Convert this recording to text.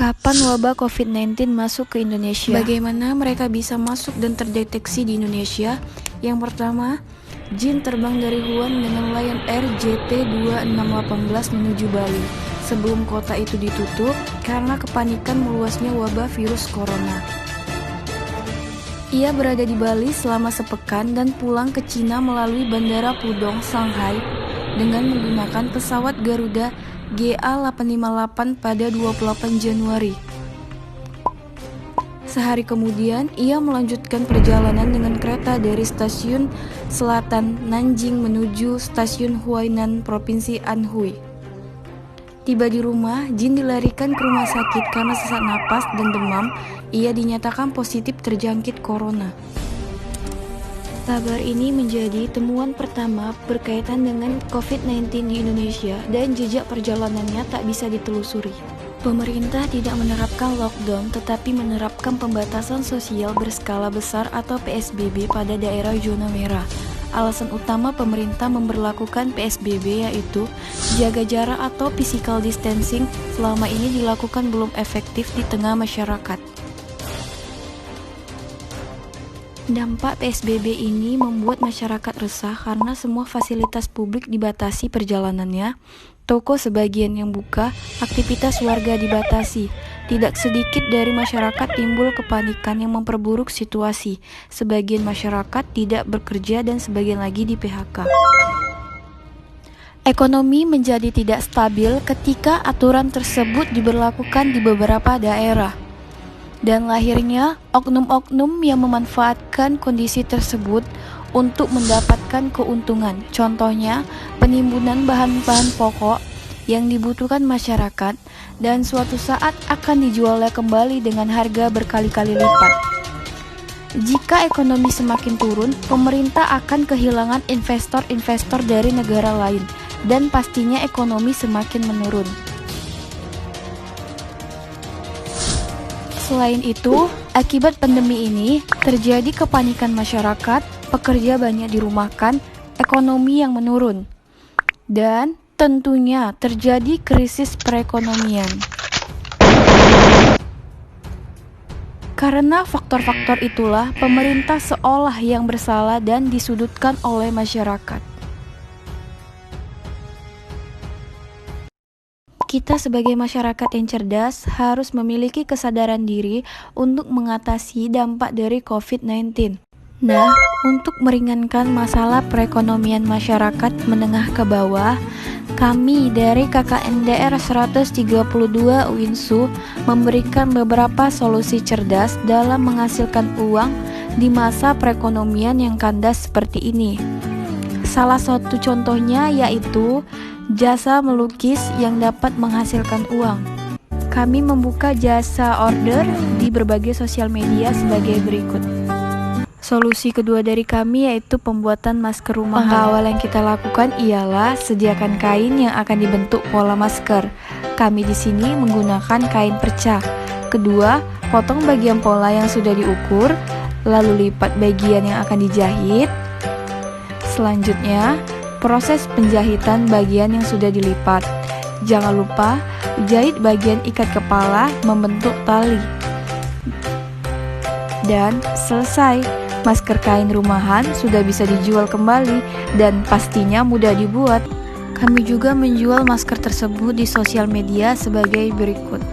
Kapan wabah COVID-19 masuk ke Indonesia? Bagaimana mereka bisa masuk dan terdeteksi di Indonesia? Yang pertama, jin terbang dari Wuhan dengan Lion Air JT2618 menuju Bali sebelum kota itu ditutup karena kepanikan meluasnya wabah virus corona. Ia berada di Bali selama sepekan dan pulang ke Cina melalui Bandara Pudong, Shanghai dengan menggunakan pesawat Garuda GA858 pada 28 Januari. Sehari kemudian, ia melanjutkan perjalanan dengan kereta dari stasiun selatan Nanjing menuju stasiun Huainan, Provinsi Anhui. Tiba di rumah, Jin dilarikan ke rumah sakit karena sesak napas dan demam. Ia dinyatakan positif terjangkit corona. Kabar ini menjadi temuan pertama berkaitan dengan COVID-19 di Indonesia dan jejak perjalanannya tak bisa ditelusuri. Pemerintah tidak menerapkan lockdown tetapi menerapkan pembatasan sosial berskala besar atau PSBB pada daerah zona merah. Alasan utama pemerintah memberlakukan PSBB yaitu jaga jarak atau physical distancing selama ini dilakukan belum efektif di tengah masyarakat. Dampak PSBB ini membuat masyarakat resah karena semua fasilitas publik dibatasi perjalanannya, toko sebagian yang buka, aktivitas warga dibatasi. Tidak sedikit dari masyarakat timbul kepanikan yang memperburuk situasi. Sebagian masyarakat tidak bekerja dan sebagian lagi di PHK. Ekonomi menjadi tidak stabil ketika aturan tersebut diberlakukan di beberapa daerah. Dan lahirnya oknum-oknum yang memanfaatkan kondisi tersebut untuk mendapatkan keuntungan. Contohnya, penimbunan bahan-bahan pokok yang dibutuhkan masyarakat dan suatu saat akan dijualnya kembali dengan harga berkali-kali lipat. Jika ekonomi semakin turun, pemerintah akan kehilangan investor-investor dari negara lain dan pastinya ekonomi semakin menurun. Selain itu, akibat pandemi ini, terjadi kepanikan masyarakat, pekerja banyak dirumahkan, ekonomi yang menurun, dan tentunya terjadi krisis perekonomian. Karena faktor-faktor itulah, pemerintah seolah yang bersalah dan disudutkan oleh masyarakat. Kita sebagai masyarakat yang cerdas harus memiliki kesadaran diri untuk mengatasi dampak dari COVID-19. Nah, untuk meringankan masalah perekonomian masyarakat menengah ke bawah, kami dari KKNDR 132 UINSU memberikan beberapa solusi cerdas dalam menghasilkan uang di masa perekonomian yang kandas seperti ini. Salah satu contohnya yaitu jasa melukis yang dapat menghasilkan uang. Kami membuka jasa order di berbagai sosial media sebagai berikut. Solusi kedua dari kami yaitu pembuatan masker rumahan. Langkah awal yang kita lakukan ialah sediakan kain yang akan dibentuk pola masker. Kami di sini menggunakan kain perca. Kedua, potong bagian pola yang sudah diukur, lalu lipat bagian yang akan dijahit. Selanjutnya, proses penjahitan bagian yang sudah dilipat. Jangan lupa jahit bagian ikat kepala membentuk tali. Dan selesai, masker kain rumahan sudah bisa dijual kembali dan pastinya mudah dibuat. Kami juga menjual masker tersebut di sosial media sebagai berikut.